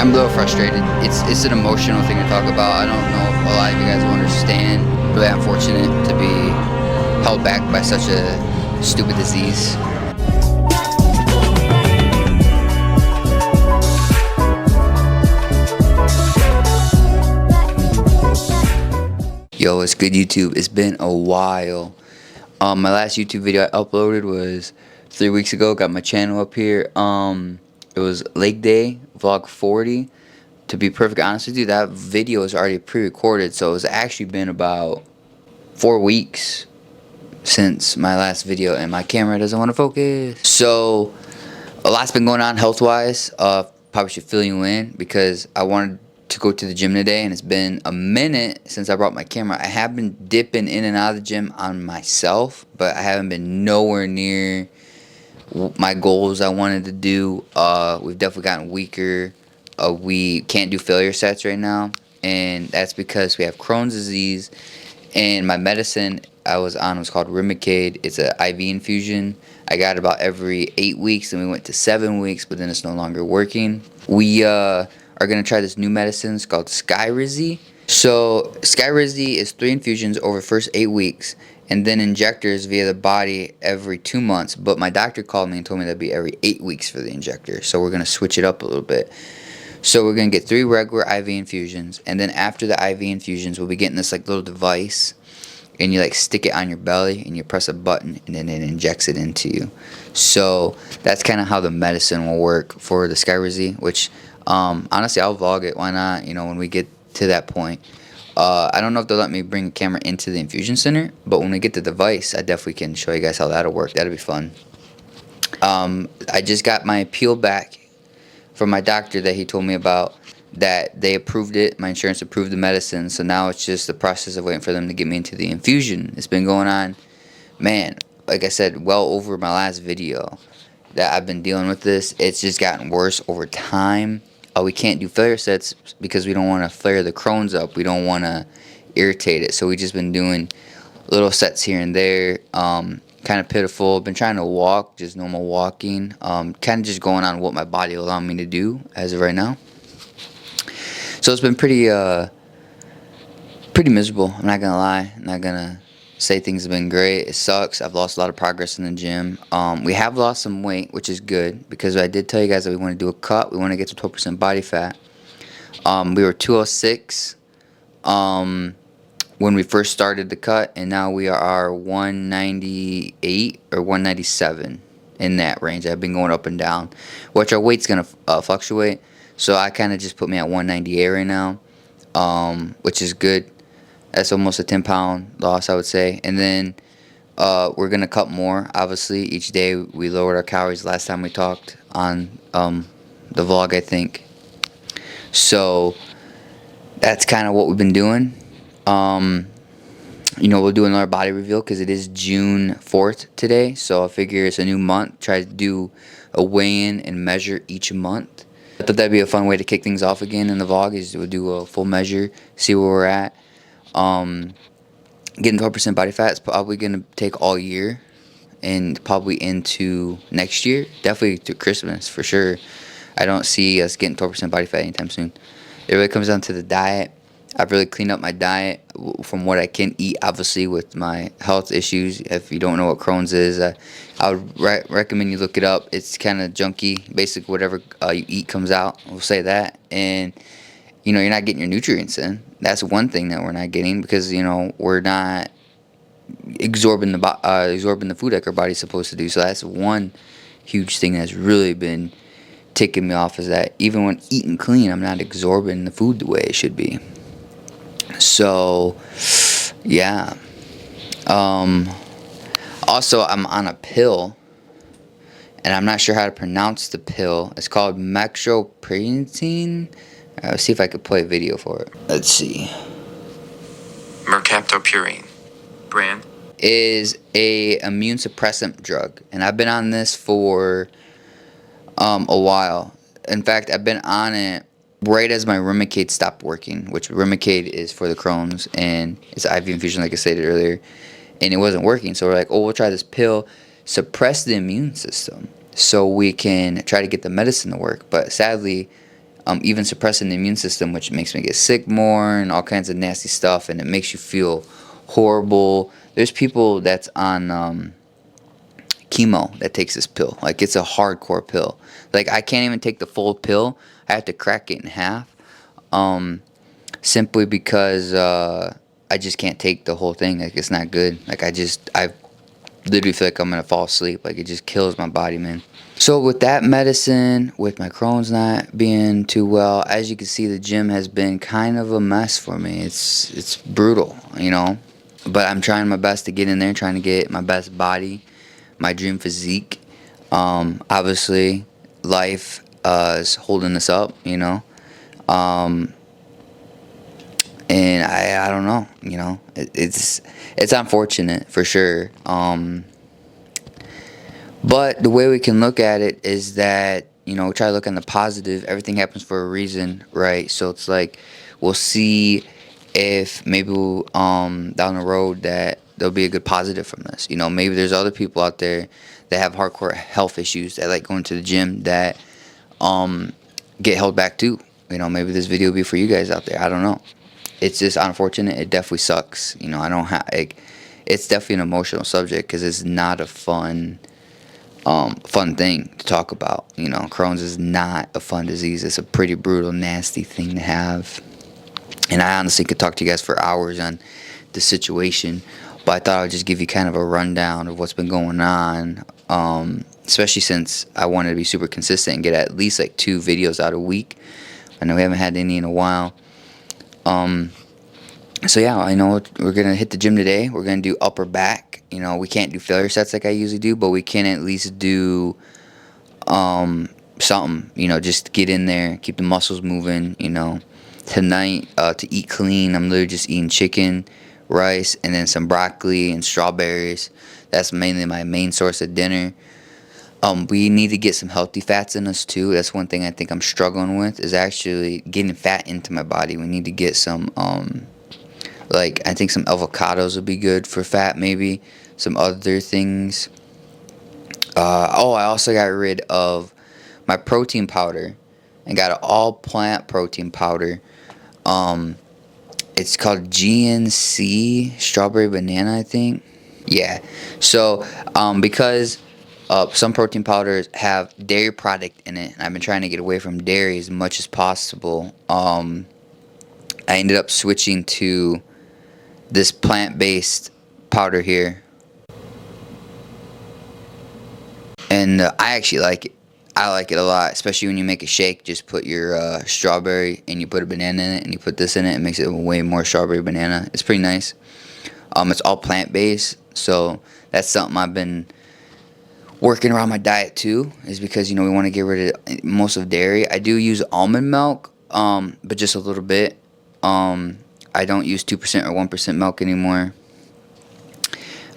I'm a little frustrated. It's an emotional thing to talk about. I don't know if a lot of you guys will understand. Really unfortunate to be held back by such a stupid disease. Yo, what's good, YouTube? It's been a while. My last YouTube video I uploaded was 3 weeks ago. Got my channel up here. It was Lake Day Vlog 40. To be perfectly honest with you, that video is already pre-recorded, so it's actually been about 4 weeks since my last video, and my camera doesn't want to focus. So a lot's been going on health-wise. Probably should fill you in because I wanted to go to the gym today, and it's been a minute since I brought my camera. I have been dipping in and out of the gym on myself, but I haven't been nowhere near my goals I wanted to do. We've definitely gotten weaker. We can't do failure sets right now, and that's because we have Crohn's disease, and my medicine I was on was called Remicade. It's an IV infusion. I got it about every 8 weeks, and we went to 7 weeks, but then it's no longer working. We are going to try this new medicine. It's called Skyrizi. So Skyrizi is 3 infusions over the first 8 weeks, and then injectors via the body every 2 months. But my doctor called me and told me that'd be every 8 weeks for the injector. So we're going to switch it up a little bit. So we're going to get 3 regular IV infusions, and then after the IV infusions, we'll be getting this like little device, and you like stick it on your belly, and you press a button, and then it injects it into you. So that's kind of how the medicine will work for the Skyrizi, which honestly, I'll vlog it. Why not? You know, when we get to that point. I don't know if they'll let me bring a camera into the infusion center, but when we get the device, I definitely can show you guys how that'll work. That'll be fun. I just got my appeal back from my doctor that he told me about, that they approved it. My insurance approved the medicine, so now it's just the process of waiting for them to get me into the infusion. It's been going on, man, like I said, well over my last video that I've been dealing with this. It's just gotten worse over time. We can't do failure sets because we don't want to flare the Crohn's up. We don't want to irritate it, so we just been doing little sets here and there. Kind of pitiful. Been trying to walk, just normal walking. Kind of just going on what my body will allow me to do as of right now. So it's been pretty miserable. I'm not gonna lie. I'm not gonna say things have been great. It sucks. I've lost a lot of progress in the gym. We have lost some weight, which is good, because I did tell you guys that we want to do a cut. We want to get to 12% body fat. We were 206 when we first started the cut, and now we are 198 or 197, in that range. I've been going up and down, which our weight's gonna fluctuate. So I kind of just put me at 198 right now, which is good. That's almost a 10-pound loss, I would say. And then we're going to cut more, obviously. Each day we lowered our calories last time we talked on the vlog, I think. So that's kind of what we've been doing. You know, we'll do another body reveal because it is June 4th today. So I figure it's a new month. Try to do a weigh-in and measure each month. I thought that'd be a fun way to kick things off again in the vlog, is we'll do a full measure, see where we're at. Getting 12% body fat is probably going to take all year and probably into next year. Definitely through Christmas, for sure. I don't see us getting 12% body fat anytime soon. It really comes down to the diet. I've really cleaned up my diet from what I can eat, obviously, with my health issues. If you don't know what Crohn's is, I would recommend you look it up. It's kind of junky. Basically, whatever you eat comes out. We'll say that. And, you know, you're not getting your nutrients in. That's one thing that we're not getting, because, you know, we're not absorbing the food like our body's supposed to do. So that's one huge thing that's really been ticking me off, is that even when eating clean, I'm not absorbing the food the way it should be. So, yeah. Also, I'm on a pill, and I'm not sure how to pronounce the pill. It's called mectropristine. Let's see if I could play a video for it. Let's see. Mercaptopurine. Brand? Is a immune suppressant drug, and I've been on this for a while. In fact, I've been on it right as my Remicade stopped working, which Remicade is for the Crohn's, and it's IV infusion, like I stated earlier, and it wasn't working. So we're like, oh, we'll try this pill, suppress the immune system, so we can try to get the medicine to work. But sadly, even suppressing the immune system, which makes me get sick more and all kinds of nasty stuff, and it makes you feel horrible. There's people that's on chemo that takes this pill. Like, it's a hardcore pill. Like, I can't even take the full pill. I have to crack it in half, simply because I just can't take the whole thing. Like, it's not good. Like, I literally feel like I'm gonna fall asleep. Like, it just kills my body, man. So with that medicine, with my Crohn's not being too well, as you can see, the gym has been kind of a mess for me. It's brutal, you know. But I'm trying my best to get in there, trying to get my best body, my dream physique. Obviously, life is holding us up, you know. And I don't know, you know. It's unfortunate for sure. But the way we can look at it is that, you know, we try to look on the positive. Everything happens for a reason, right? So it's like, we'll see if maybe down the road that there'll be a good positive from this. You know, maybe there's other people out there that have hardcore health issues that like going to the gym that get held back too. You know, maybe this video will be for you guys out there. I don't know. It's just unfortunate. It definitely sucks. You know, I don't have, like, it's definitely an emotional subject because it's not a fun thing to talk about. You know, Crohn's is not a fun disease. It's a pretty brutal, nasty thing to have. And I honestly could talk to you guys for hours on the situation, but I thought I would just give you kind of a rundown of what's been going on, especially since I wanted to be super consistent and get at least like 2 videos out a week. I know we haven't had any in a while. So yeah, I know we're gonna hit the gym today. We're gonna do upper back. You know, we can't do failure sets like I usually do, but we can at least do something. You know, just get in there, keep the muscles moving. You know, tonight to eat clean, I'm literally just eating chicken, rice, and then some broccoli and strawberries. That's mainly my main source of dinner. We need to get some healthy fats in us too. That's one thing I think I'm struggling with, is actually getting fat into my body. We need to get some like, I think some avocados would be good for fat, maybe some other things. Oh, I also got rid of my protein powder and got an all plant protein powder. It's called GNC strawberry banana, I think. Yeah. So because some protein powders have dairy product in it, and I've been trying to get away from dairy as much as possible. I ended up switching to this plant-based powder here, and I actually like it. I like it a lot, especially when you make a shake. Just put your strawberry and you put a banana in it, and you put this in it. It makes it way more strawberry banana. It's pretty nice. It's all plant-based, so that's something I've been working around my diet too, is because, you know, we want to get rid of most of dairy. I do use almond milk, but just a little bit. I don't use 2% or 1% milk anymore.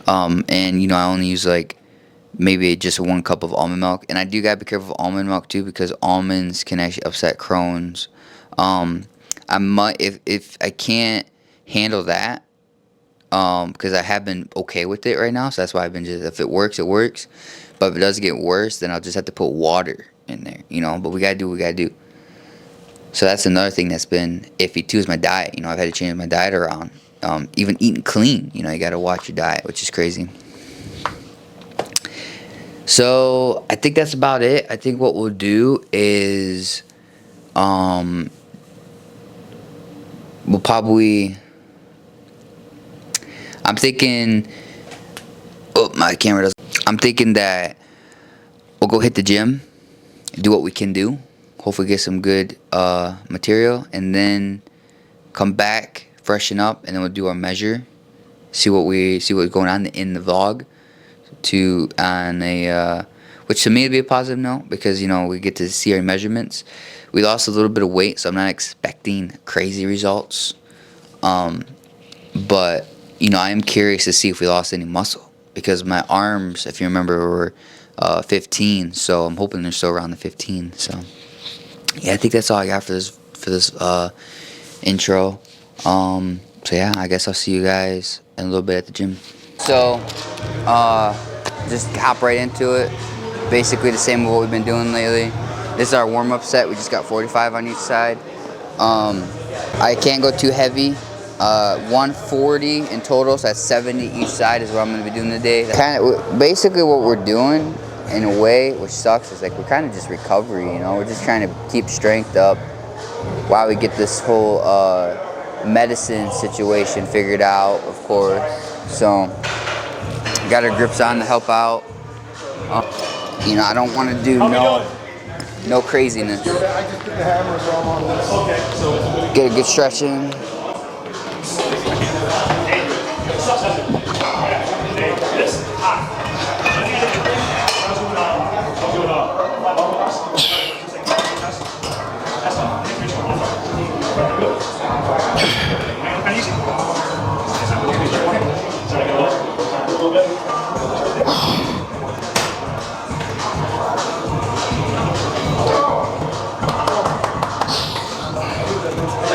And, you know, I only use like maybe just 1 cup of almond milk. And I do gotta be careful of almond milk too, because almonds can actually upset Crohn's. I might, if I can't handle that, because I have been okay with it right now, so that's why I've been just, if it works, it works. But if it does get worse, then I'll just have to put water in there, you know. But we gotta do what we gotta do. So that's another thing that's been iffy too, is my diet. You know, I've had to change my diet around. Even eating clean, you know, you gotta watch your diet, which is crazy. So I think that's about it. I think what we'll do is we'll probably, I'm thinking, oh, my camera doesn't. I'm thinking that we'll go hit the gym, do what we can do, hopefully get some good material, and then come back, freshen up, and then we'll do our measure, see what's going on in the vlog, which to me would be a positive note, because, you know, we get to see our measurements. We lost a little bit of weight, so I'm not expecting crazy results, but, you know, I am curious to see if we lost any muscle, because my arms, if you remember, were 15, so I'm hoping they're still around the 15. So yeah, I think that's all I got for this intro. So yeah, I guess I'll see you guys in a little bit at the gym. So just hop right into it. Basically the same as what we've been doing lately. This is our warm-up set. We just got 45 on each side. I can't go too heavy. 140 in total, so that's 70 each side is what I'm gonna be doing today. Basically what we're doing in a way, which sucks, is like we're kind of just recovery, you know? We're just trying to keep strength up while we get this whole medicine situation figured out, of course. So, got our grips on to help out. You know, I don't want to do no craziness. Get a good stretching.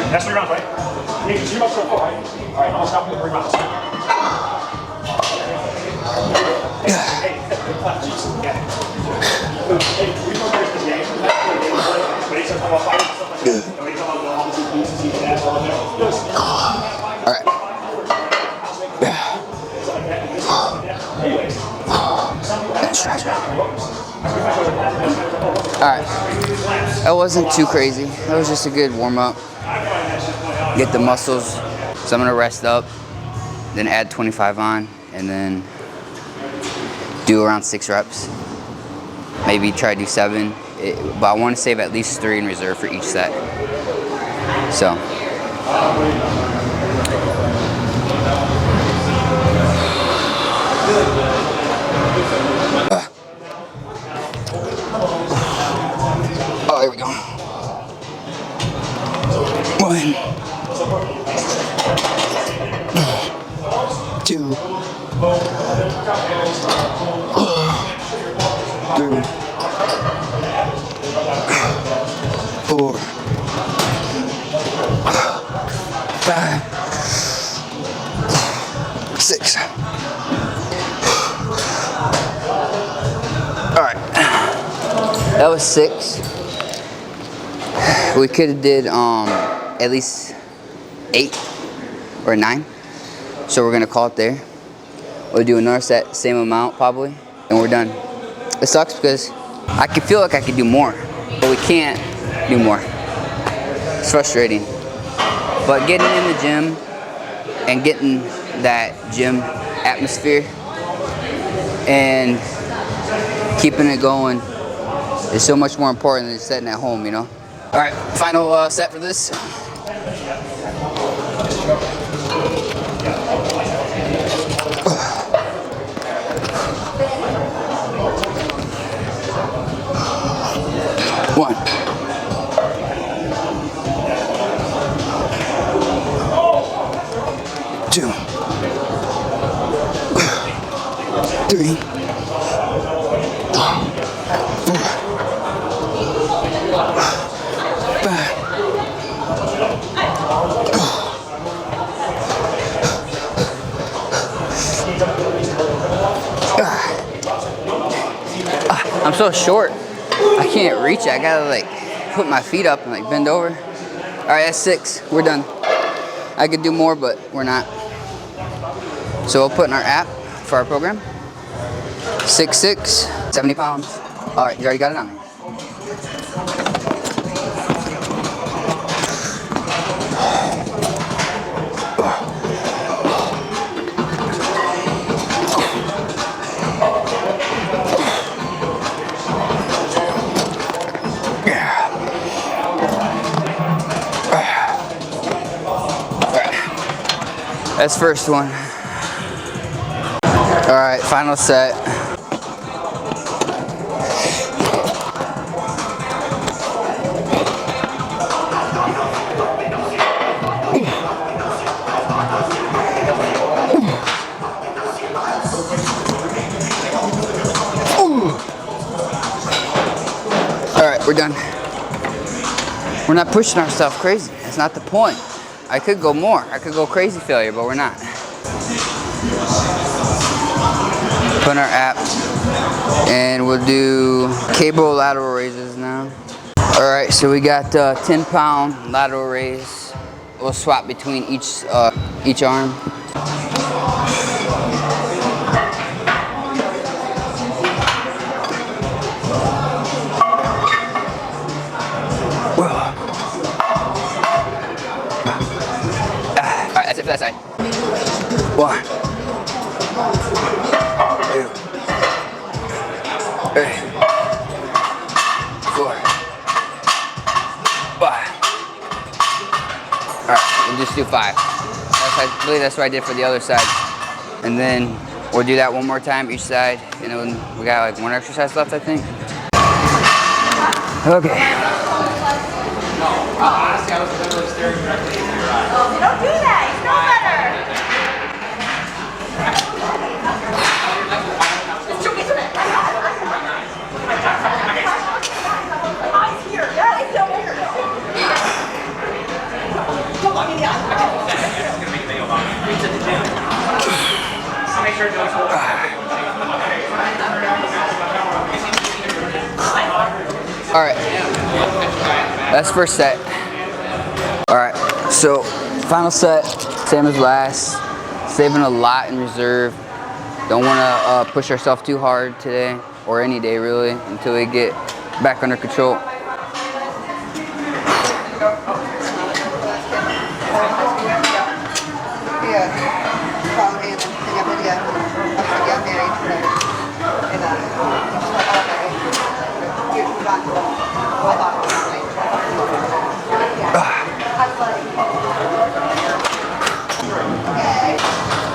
That's 3 rounds, right? You can 2 rounds so far, right? All right, I'll stop with 3 rounds. Alright, that wasn't too crazy. That was just a good warm-up. Get the muscles. So I'm gonna rest up, then add 25 on, and then do around 6 reps. Maybe try to do 7, but I want to save at least 3 in reserve for each set. So. Oh, here we go. 1, 2, 3, 4, 5, 6. All right, that was 6. We could have did at least 8 or 9. So we're gonna call it there. We'll do another set, same amount probably, and we're done. It sucks because I can feel like I could do more, but we can't do more. It's frustrating. But getting in the gym and getting that gym atmosphere and keeping it going is so much more important than sitting at home, you know? All right, final set for this. One. 2. 3. 4. 5. I'm so short. I can't reach it. I gotta like put my feet up and like bend over. All right, that's 6. We're done. I could do more, but we're not. So we'll put in our app for our program. 6'6", 70 pounds. All right, you already got it on there. That's first one. All right, final set. All right, we're done. We're not pushing ourselves crazy. That's not the point. I could go more. I could go crazy failure, but we're not. Put in our app, and we'll do cable lateral raises now. All right, so we got 10-pound lateral raise. We'll swap between each arm. All right, that's it for that side. 1, 2, 3, 4, 5. All right, we'll just do 5. I believe that's what I did for the other side. And then we'll do that one more time each side. And then we got like one exercise left, I think. Okay. Honestly, I was literally staring directly into your eyes. Don't do that. You know better. Eyes here. Yeah, it's over here. Come on, yeah. I'll make sure it goes forward. All right. That's first set. All right. So final set, same as last. Saving a lot in reserve. Don't want to push ourselves too hard today, or any day really, until we get back under control.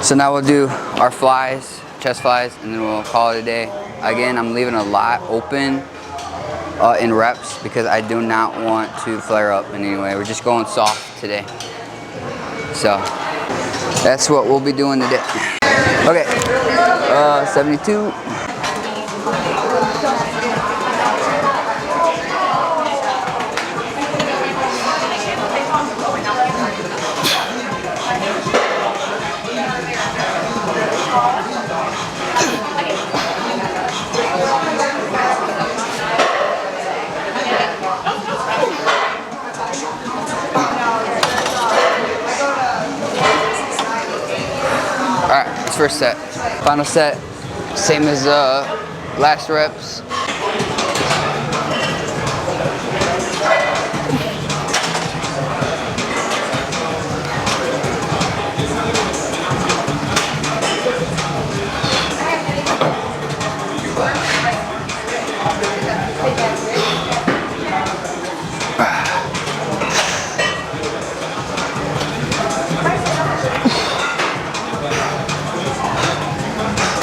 So now we'll do our flies, chest flies, and then we'll call it a day. Again, I'm leaving a lot open in reps because I do not want to flare up in any way. We're just going soft today. So that's what we'll be doing today. Okay, 72. Alright, it's first set. Final set, same as last reps.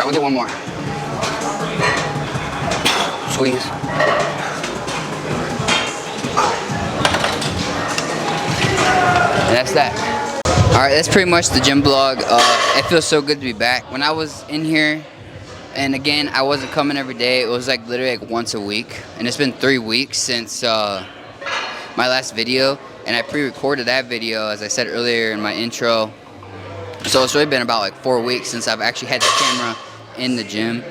We'll do one more. Squeeze. And that's that. Alright, that's pretty much the gym vlog. It feels so good to be back. When I was in here, and again, I wasn't coming every day. It was like literally like once a week. And it's been 3 weeks since my last video. And I pre-recorded that video, as I said earlier in my intro. So it's really been about like 4 weeks since I've actually had the camera in the gym,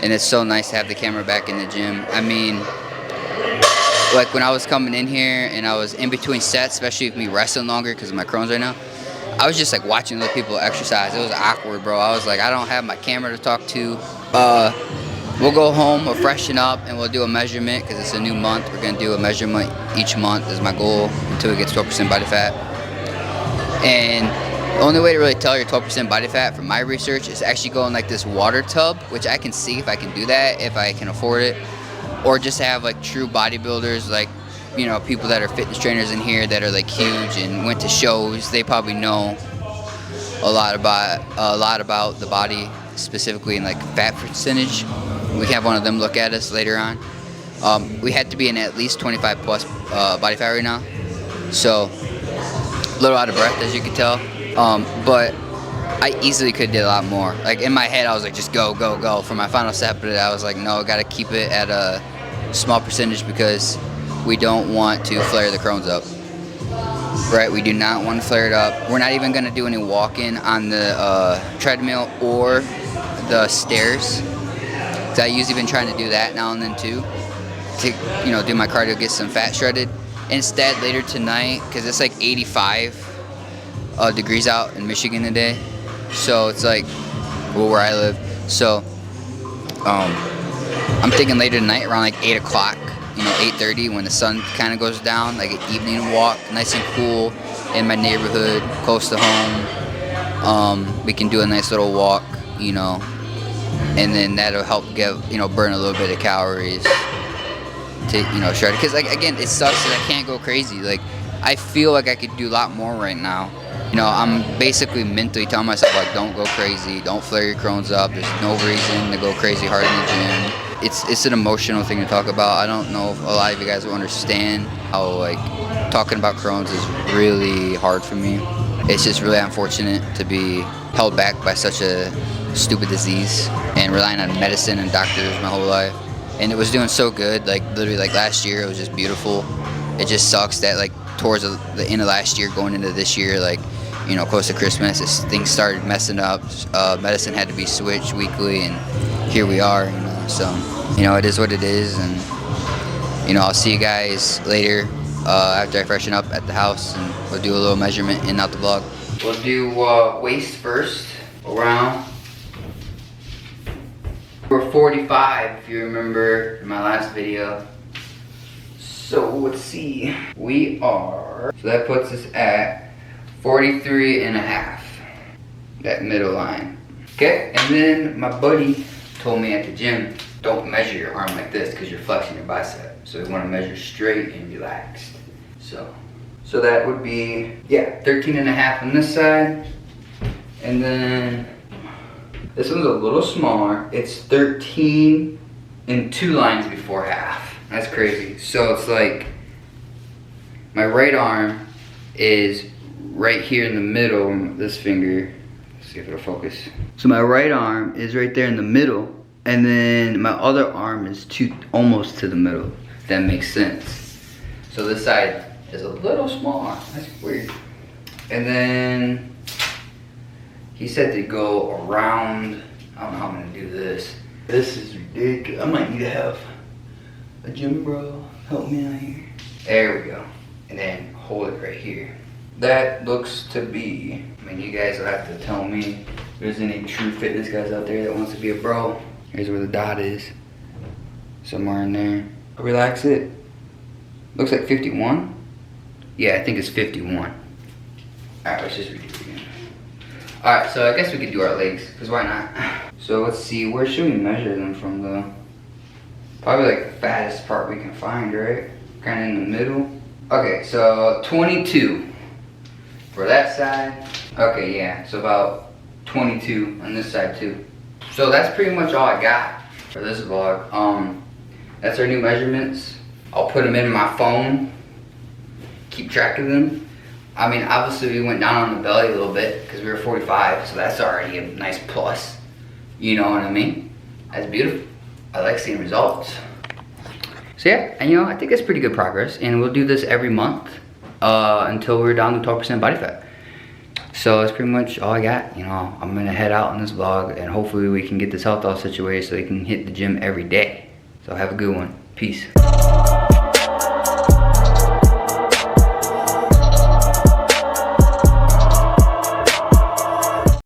and it's so nice to have the camera back in the gym. I mean, like when I was coming in here and I was in between sets, especially with me wrestling longer because of my Crohn's right now, I was just like watching other people exercise. It was awkward, bro. I was like, I don't have my camera to talk to. We'll go home, we'll freshen up, and we'll do a measurement because it's a new month. We're gonna do a measurement each month is my goal until we get 12% body fat. And the only way to really tell your 12% body fat from my research is actually go in like this water tub, which I can see if I can do that, if I can afford it, or just have like true bodybuilders, like, you know, people that are fitness trainers in here that are like huge and went to shows. They probably know a lot about the body, specifically in like fat percentage. We can have one of them look at us later on. We had to be in at least 25 plus body fat right now, so a little out of breath, as you can tell. But I easily could have did a lot more. Like in my head, I was like, just go, go, go for my final set. But I was like, no, I gotta keep it at a small percentage because we don't want to flare the Crohn's up. Right? We do not want to flare it up. We're not even gonna do any walking on the treadmill or the stairs. Cause I usually been trying to do that now and then too. to, you know, do my cardio, get some fat shredded. Instead, later tonight, because it's like 85 degrees out in Michigan today, so it's like, well, where I live. So I'm thinking later tonight, around like 8 o'clock, you know, 8:30, when the sun kind of goes down, like an evening walk, nice and cool in my neighborhood, close to home. We can do a nice little walk, you know, and then that'll help get, you know, burn a little bit of calories to, you know, shred. Because, like, again, it sucks that I can't go crazy. Like, I feel like I could do a lot more right now. You know, I'm basically mentally telling myself, like, don't go crazy, don't flare your Crohn's up. There's no reason to go crazy hard in the gym. It's an emotional thing to talk about. I don't know if a lot of you guys will understand how, like, talking about Crohn's is really hard for me. It's just really unfortunate to be held back by such a stupid disease and relying on medicine and doctors my whole life. And it was doing so good, like, literally, like, last year, it was just beautiful. It just sucks that, like, towards the end of last year, going into this year, like, you know, close to Christmas, things started messing up. Medicine had to be switched weekly, and here we are, you know. So, you know, it is what it is, and, you know, I'll see you guys later after I freshen up at the house, and we'll do a little measurement in out the vlog. We'll do waist first, around. We're 45, if you remember in my last video. So let's see, we are, so that puts us at 43 and a half, that middle line. Okay, and then my buddy told me at the gym, don't measure your arm like this because you're flexing your bicep. So we want to measure straight and relaxed. So that would be, yeah, 13 and a half on this side. And then this one's a little smaller. It's 13 and 2 lines before half. That's crazy. So it's like my right arm is right here in the middle, this finger. Let's see if it'll focus. So my right arm is right there in the middle, and then my other arm is almost to the middle, if that makes sense. So this side is a little smaller. That's weird. And then he said to go around. I don't know how I'm gonna do this. This is ridiculous. I might need to have a gym bro help me out here. There we go. And then hold it right here. That looks to be, I mean, you guys will have to tell me if there's any true fitness guys out there that wants to be a bro. Here's where the dot is. Somewhere in there. Relax it. Looks like 51. Yeah, I think it's 51. Alright, let's just redo it again. Alright, so I guess we could do our legs, because why not? So let's see, where should we measure them from though? Probably like the fattest part we can find, right? Kind of in the middle. Okay, so 22 for that side. Okay, yeah, so about 22 on this side too. So that's pretty much all I got for this vlog. That's our new measurements. I'll put them in my phone, keep track of them. I mean, obviously we went down on the belly a little bit because we were 45, so that's already a nice plus. You know what I mean? That's beautiful. I like seeing results. So yeah, and you know, I think that's pretty good progress, and we'll do this every month until we're down to 12% body fat. So that's pretty much all I got. You know, I'm gonna head out on this vlog, and hopefully we can get this health all situated so we can hit the gym every day. So have a good one. Peace.